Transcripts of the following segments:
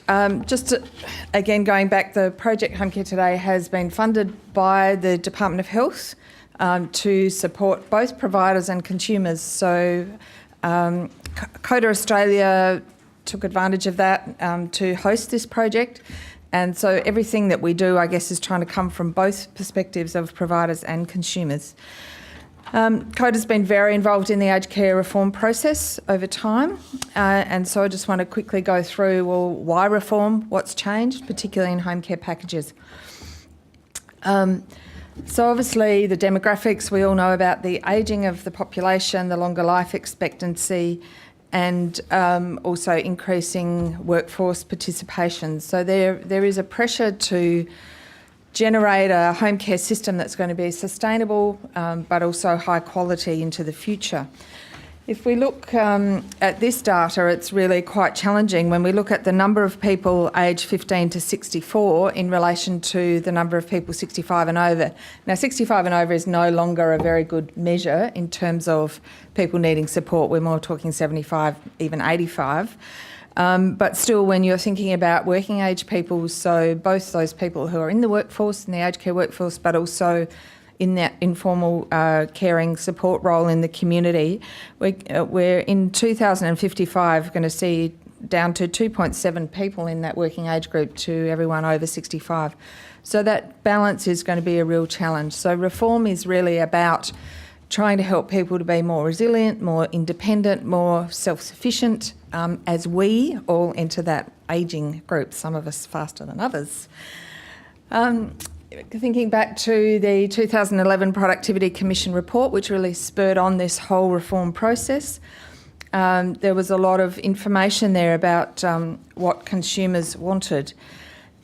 Again, going back, the project Home Care Today has been funded by the Department of Health to support both providers and consumers. So CODA Australia took advantage of that to host this project. And so everything that we do, I guess, is trying to come from both perspectives of providers and consumers. CODA's been very involved in the aged care reform process over time, and so I just want to quickly go through, well, why reform, what's changed, particularly in home care packages. So obviously the demographics, we all know about the ageing of the population, the longer life expectancy, and also increasing workforce participation. So there is a pressure to generate a home care system that's going to be sustainable but also high quality into the future. If we look at this data, it's really quite challenging when we look at the number of people aged 15 to 64 in relation to the number of people 65 and over. Now, 65 and over is no longer a very good measure in terms of people needing support. We're more talking 75, even 85. But still, when you're thinking about working age people, so both those people who are in the workforce, in the aged care workforce, but also in that informal caring support role in the community, we're in 2055 going to see down to 2.7 people in that working age group to everyone over 65. So that balance is going to be a real challenge. So reform is really about trying to help people to be more resilient, more independent, more self-sufficient as we all enter that ageing group, some of us faster than others. Thinking back to the 2011 Productivity Commission report, which really spurred on this whole reform process, there was a lot of information there about what consumers wanted.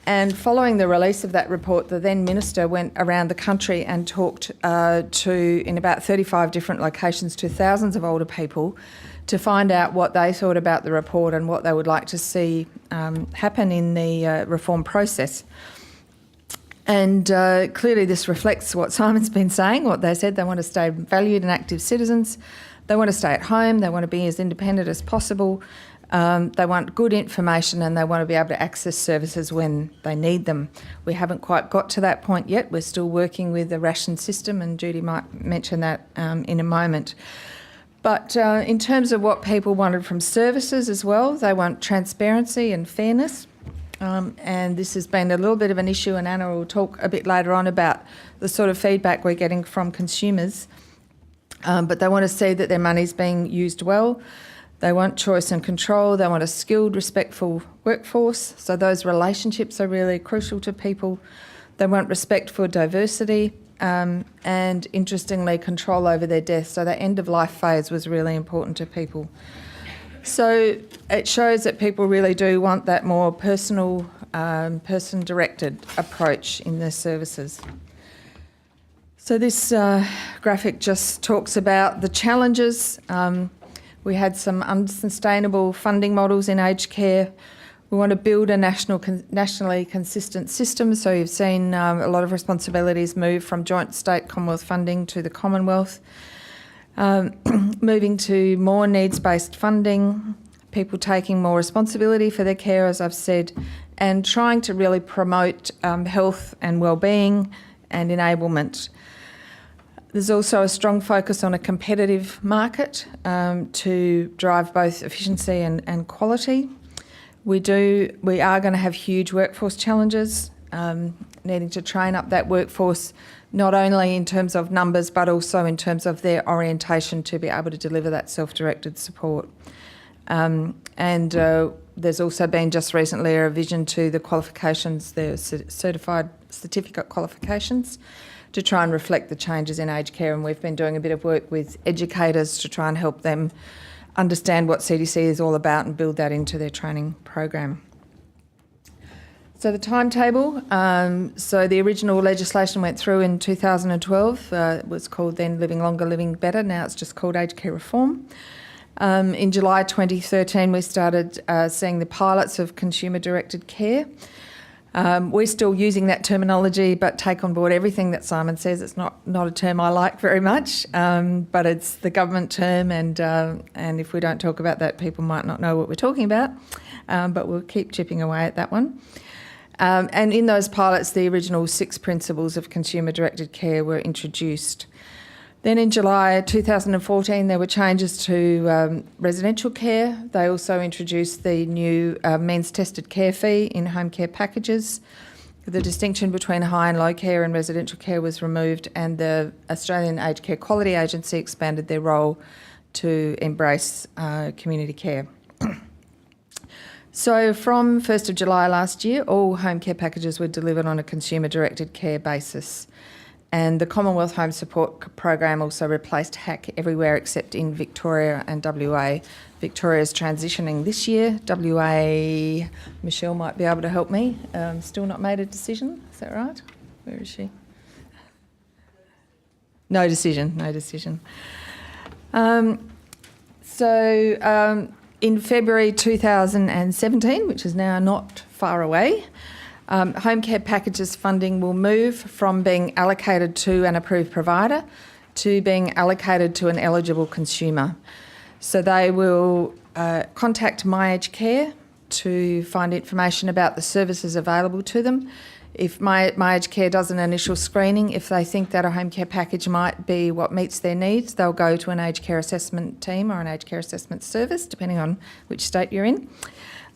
And following the release of that report, the then minister went around the country and talked in about 35 different locations to thousands of older people to find out what they thought about the report and what they would like to see happen in the reform process. And clearly this reflects what Simon's been saying, what they said. They want to stay valued and active citizens. They want to stay at home. They want to be as independent as possible. They want good information and they want to be able to access services when they need them. We haven't quite got to that point yet. We're still working with the ration system, and Judy might mention that in a moment. But in terms of what people wanted from services as well, they want transparency and fairness. And this has been a little bit of an issue, and Anna will talk a bit later on about the sort of feedback we're getting from consumers. But they want to see that their money's being used well. They want choice and control. They want a skilled, respectful workforce. So those relationships are really crucial to people. They want respect for diversity and, interestingly, control over their death. So that end-of-life phase was really important to people. So it shows that people really do want that more personal, person-directed approach in their services. So this graphic just talks about the challenges. We had some unsustainable funding models in aged care. We want to build a nationally consistent system. So you've seen a lot of responsibilities move from joint state Commonwealth funding to the Commonwealth. Moving to more needs-based funding, people taking more responsibility for their care, as I've said, and trying to really promote health and wellbeing and enablement. There's also a strong focus on a competitive market to drive both efficiency and quality. We are going to have huge workforce challenges, needing to train up that workforce, not only in terms of numbers, but also in terms of their orientation to be able to deliver that self-directed support. There's also been just recently a revision to the qualifications, the certified certificate qualifications, to try and reflect the changes in aged care, and we've been doing a bit of work with educators to try and help them understand what CDC is all about and build that into their training program. So the timetable, so the original legislation went through in 2012. It was called then Living Longer, Living Better. Now it's just called Aged Care Reform. In July 2013, we started seeing the pilots of consumer-directed care. We're still using that terminology, but take on board everything that Simon says. It's not a term I like very much, but it's the government term, and if we don't talk about that, people might not know what we're talking about. but we'll keep chipping away at that one. And in those pilots, the original 6 principles of consumer-directed care were introduced. Then in July 2014, there were changes to residential care. They also introduced the new means-tested care fee in home care packages. The distinction between high and low care and residential care was removed, and the Australian Aged Care Quality Agency expanded their role to embrace community care. So from 1st of July last year, all home care packages were delivered on a consumer-directed care basis. And the Commonwealth Home Support Program also replaced HAC everywhere except in Victoria and WA. Victoria's transitioning this year. WA, Michelle might be able to help me. Still not made a decision, is that right? Where is she? No decision. In February 2017, which is now not far away, home care packages funding will move from being allocated to an approved provider to being allocated to an eligible consumer. So they will contact My Aged Care to find information about the services available to them. If My Aged Care does an initial screening, if they think that a home care package might be what meets their needs, they'll go to an aged care assessment team or an aged care assessment service, depending on which state you're in.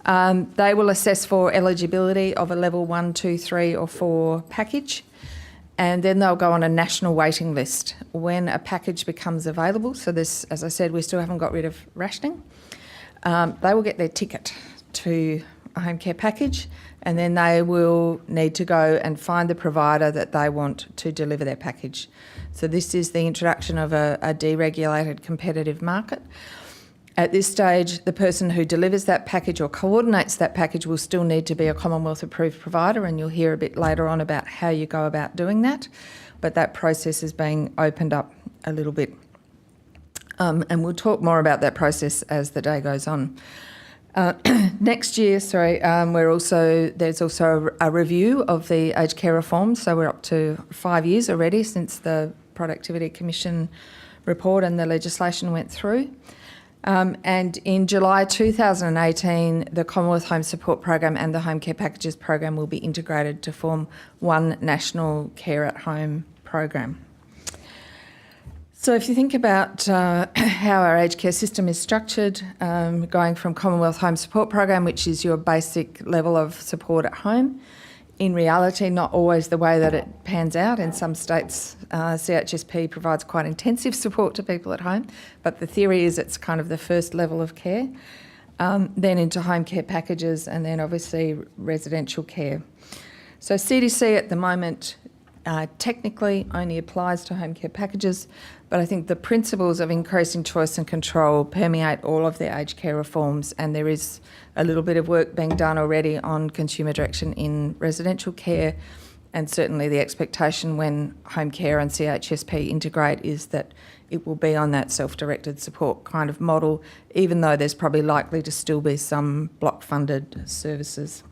They will assess for eligibility of a level 1, 2, 3 or 4 package, and then they'll go on a national waiting list when a package becomes available. So this, as I said, we still haven't got rid of rationing. They will get their ticket to a home care package, and then they will need to go and find the provider that they want to deliver their package. So this is the introduction of a deregulated competitive market. At this stage, the person who delivers that package or coordinates that package will still need to be a Commonwealth approved provider, and you'll hear a bit later on about how you go about doing that. But that process is being opened up a little bit. And we'll talk more about that process as the day goes on. Next year, there's also a review of the aged care reform. So we're up to 5 years already since the Productivity Commission report and the legislation went through. And in July 2018, the Commonwealth Home Support Program and the Home Care Packages Program will be integrated to form one national care at home program. So if you think about how our aged care system is structured, going from Commonwealth Home Support Program, which is your basic level of support at home, in reality not always the way that it pans out. In some states, CHSP provides quite intensive support to people at home, but the theory is it's kind of the first level of care, then into home care packages, and then obviously residential care. So CDC at the moment technically only applies to home care packages, but I think the principles of increasing choice and control permeate all of the aged care reforms, and there is a little bit of work being done already on consumer direction in residential care, and certainly the expectation when home care and CHSP integrate is that it will be on that self-directed support kind of model, even though there's probably likely to still be some block-funded services.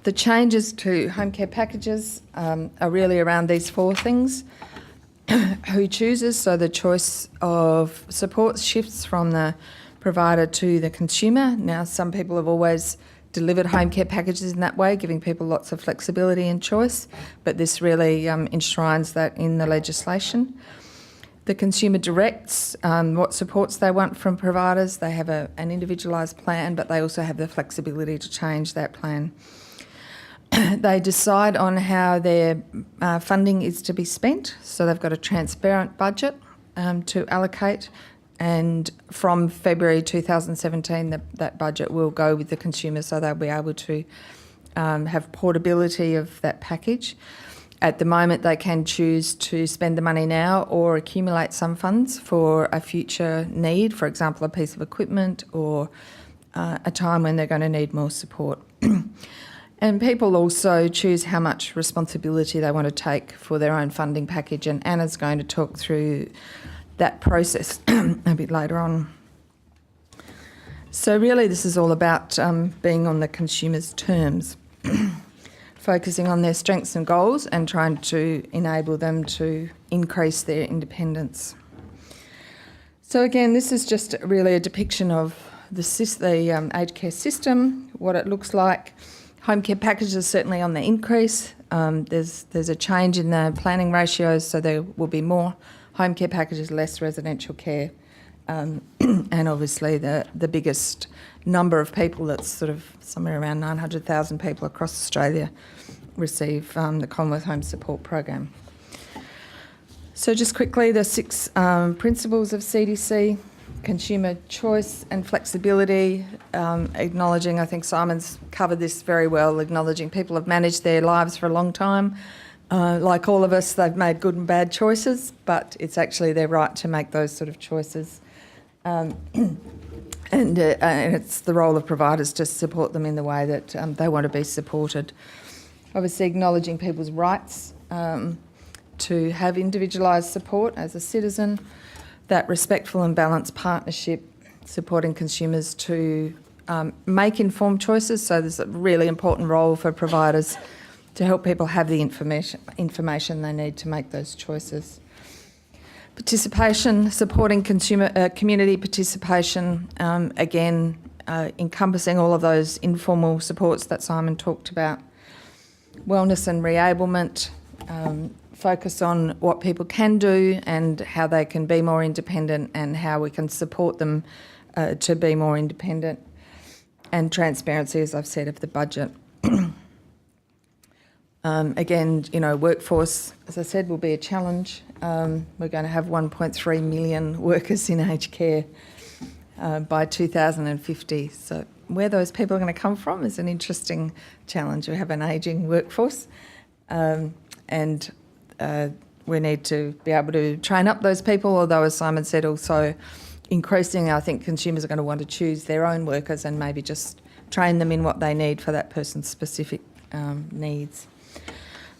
The changes to home care packages are really around these 4 things. Who chooses? So the choice of support shifts from the provider to the consumer. Now, some people have always delivered home care packages in that way, giving people lots of flexibility and choice, but this really enshrines that in the legislation. The consumer directs what supports they want from providers. They have an individualised plan, but they also have the flexibility to change that plan. They decide on how their funding is to be spent, so they've got a transparent budget to allocate, and from February 2017 that budget will go with the consumer, so they'll be able to have portability of that package. At the moment, they can choose to spend the money now or accumulate some funds for a future need, for example, a piece of equipment or a time when they're going to need more support. And people also choose how much responsibility they want to take for their own funding package, and Anna's going to talk through that process a bit later on. So really this is all about being on the consumer's terms. focusing on their strengths and goals and trying to enable them to increase their independence. So again, this is just really a depiction of the aged care system, what it looks like. Home care packages are certainly on the increase. There's a change in the planning ratios, so there will be more home care packages, less residential care. And obviously the biggest number of people, that's sort of somewhere around 900,000 people across Australia, receive the Commonwealth Home Support Program. So just quickly, the 6 principles of CDC: consumer choice and flexibility, acknowledging, I think Simon's covered this very well, acknowledging people have managed their lives for a long time. Like all of us, they've made good and bad choices, but it's actually their right to make those sort of choices. And it's the role of providers to support them in the way that they want to be supported. Obviously, acknowledging people's rights to have individualised support as a citizen, that respectful and balanced partnership, supporting consumers to make informed choices. So there's a really important role for providers to help people have the information they need to make those choices. Participation, supporting community participation, again, encompassing all of those informal supports that Simon talked about. Wellness and reablement, focus on what people can do and how they can be more independent and how we can support them to be more independent. And transparency, as I've said, of the budget. Again, workforce, as I said, will be a challenge. We're going to have 1.3 million workers in aged care by 2050. So where those people are going to come from is an interesting challenge. We have an ageing workforce and we need to be able to train up those people, although, as Simon said, also increasing, I think consumers are going to want to choose their own workers and maybe just train them in what they need for that person's specific needs.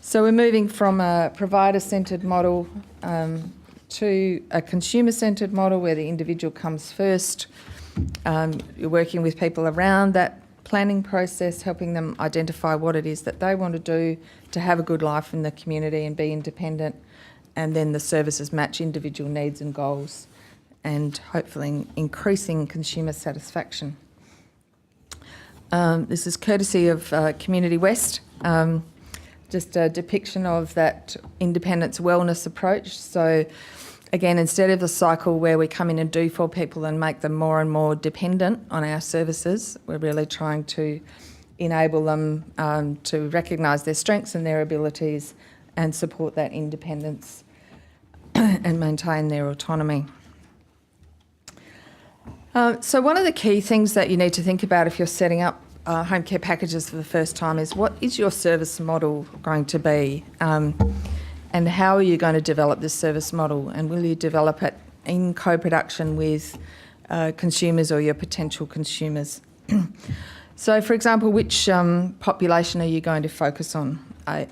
So we're moving from a provider-centred model to a consumer-centred model where the individual comes first. You're working with people around that planning process, helping them identify what it is that they want to do to have a good life in the community and be independent, and then the services match individual needs and goals, and hopefully increasing consumer satisfaction. This is courtesy of Community West, just a depiction of that independence wellness approach. So again, instead of the cycle where we come in and do for people and make them more and more dependent on our services, we're really trying to enable them to recognise their strengths and their abilities and support that independence and maintain their autonomy. So one of the key things that you need to think about if you're setting up home care packages for the first time is, what is your service model going to be? And how are you going to develop this service model? And will you develop it in co-production with consumers or your potential consumers? So, for example, which population are you going to focus on?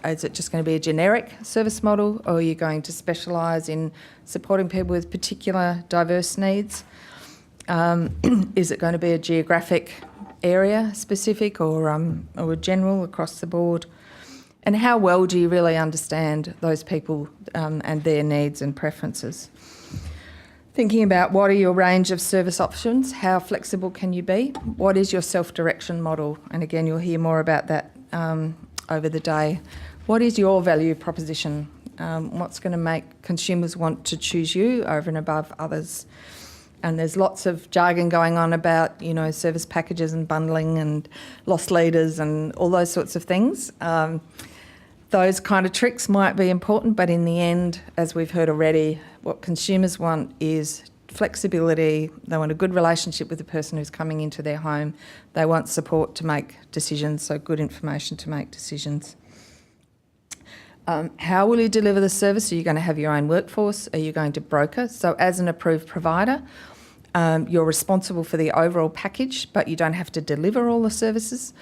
Is it just going to be a generic service model, or are you going to specialise in supporting people with particular diverse needs? Is it going to be a geographic area specific or general across the board? And how well do you really understand those people and their needs and preferences? Thinking about what are your range of service options, how flexible can you be? What is your self-direction model? And again, you'll hear more about that over the day. What is your value proposition? What's going to make consumers want to choose you over and above others? And there's lots of jargon going on about, service packages and bundling and loss leaders and all those sorts of things. Those kind of tricks might be important, but in the end, as we've heard already, what consumers want is flexibility. They want a good relationship with the person who's coming into their home. They want support to make decisions, so good information to make decisions. How will you deliver the service? Are you going to have your own workforce? Are you going to broker? So as an approved provider, you're responsible for the overall package, but you don't have to deliver all the services.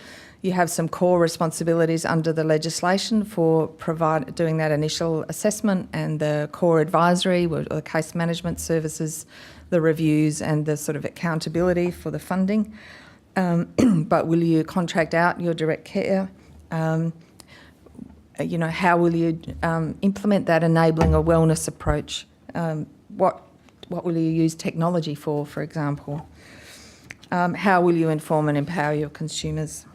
You have some core responsibilities under the legislation for doing that initial assessment and the core advisory or the case management services, the reviews and the sort of accountability for the funding. But will you contract out your direct care? how will you implement that enabling or wellness approach? What will you use technology for example? How will you inform and empower your consumers?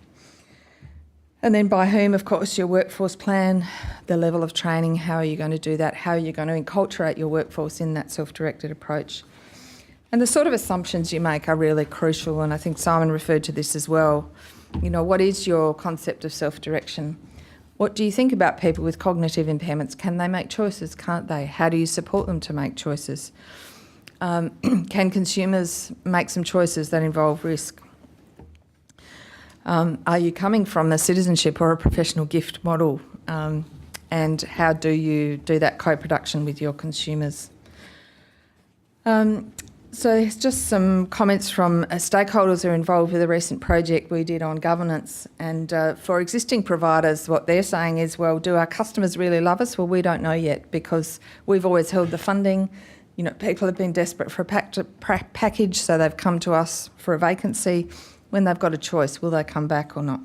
And then by whom, of course, your workforce plan, the level of training, how are you going to do that? How are you going to enculturate your workforce in that self-directed approach? And the sort of assumptions you make are really crucial, and I think Simon referred to this as well. What is your concept of self-direction? What do you think about people with cognitive impairments? Can they make choices? Can't they? How do you support them to make choices? Can consumers make some choices that involve risk? Are you coming from a citizenship or a professional gift model? And how do you do that co-production with your consumers? So it's just some comments from stakeholders who are involved with a recent project we did on governance. And for existing providers, what they're saying is, well, do our customers really love us? Well, we don't know yet because we've always held the funding. People have been desperate for a package, so they've come to us for a vacancy. When they've got a choice, will they come back or not?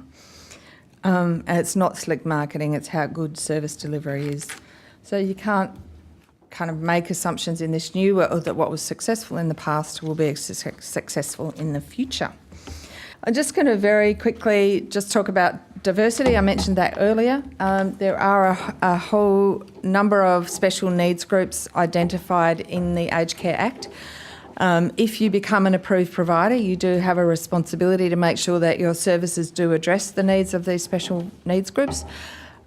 And it's not slick marketing, it's how good service delivery is. So you can't kind of make assumptions in this new world that what was successful in the past will be successful in the future. I'm just going to very quickly just talk about diversity. I mentioned that earlier. There are a whole number of special needs groups identified in the Aged Care Act. If you become an approved provider, you do have a responsibility to make sure that your services do address the needs of these special needs groups.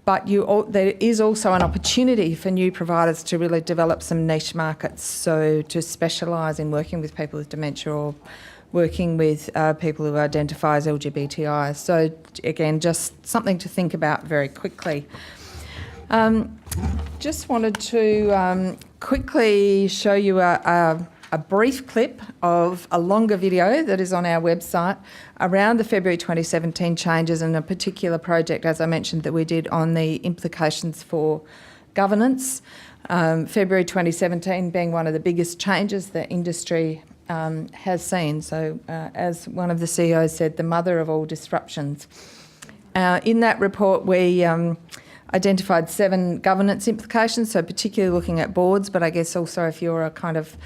But there is also an opportunity for new providers to really develop some niche markets, so to specialise in working with people with dementia or working with people who identify as LGBTI. So again, just something to think about very quickly. Just wanted to quickly show you a brief clip of a longer video that is on our website around the February 2017 changes and a particular project, as I mentioned, that we did on the implications for governance. February 2017 being one of the biggest changes the industry has seen. So as one of the CEOs said, the mother of all disruptions. In that report, we identified 7 governance implications, so particularly looking at boards, but I guess also if you're a kind of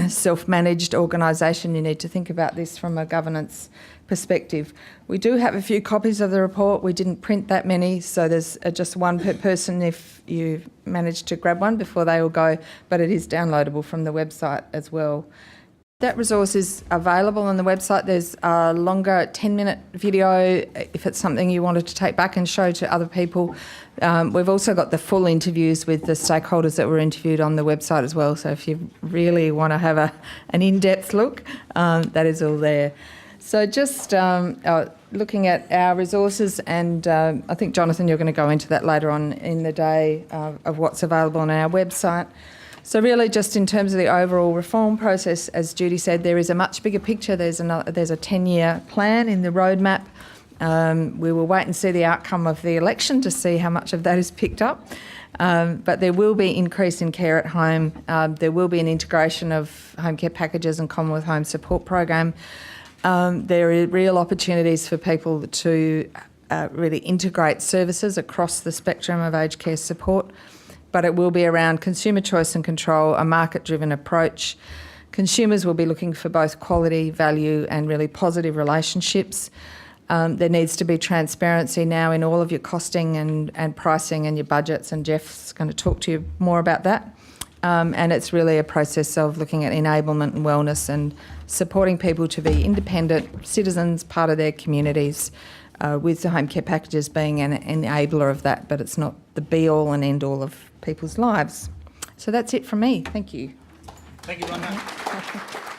self-managed organisation, you need to think about this from a governance perspective. We do have a few copies of the report. We didn't print that many, so there's just one per person if you manage to grab one before they all go, but it is downloadable from the website as well. That resource is available on the website. There's a longer 10-minute video if it's something you wanted to take back and show to other people. We've also got the full interviews with the stakeholders that were interviewed on the website as well. So if you really want to have an in-depth look, that is all there. So just looking at our resources, and I think, Jonathan, you're going to go into that later on in the day of what's available on our website. So really just in terms of the overall reform process, as Judy said, there is a much bigger picture. There's a 10-year plan in the roadmap. We will wait and see the outcome of the election to see how much of that is picked up. But there will be increase in care at home. There will be an integration of home care packages and Commonwealth Home Support Program. There are real opportunities for people to really integrate services across the spectrum of aged care support. But it will be around consumer choice and control, a market-driven approach. Consumers will be looking for both quality, value and really positive relationships. There needs to be transparency now in all of your costing and pricing and your budgets, and Jeff's going to talk to you more about that. And it's really a process of looking at enablement and wellness and supporting people to be independent citizens, part of their communities, with the home care packages being an enabler of that, but it's not the be-all and end-all of people's lives. So that's it from me. Thank you. Thank you, Rhonda.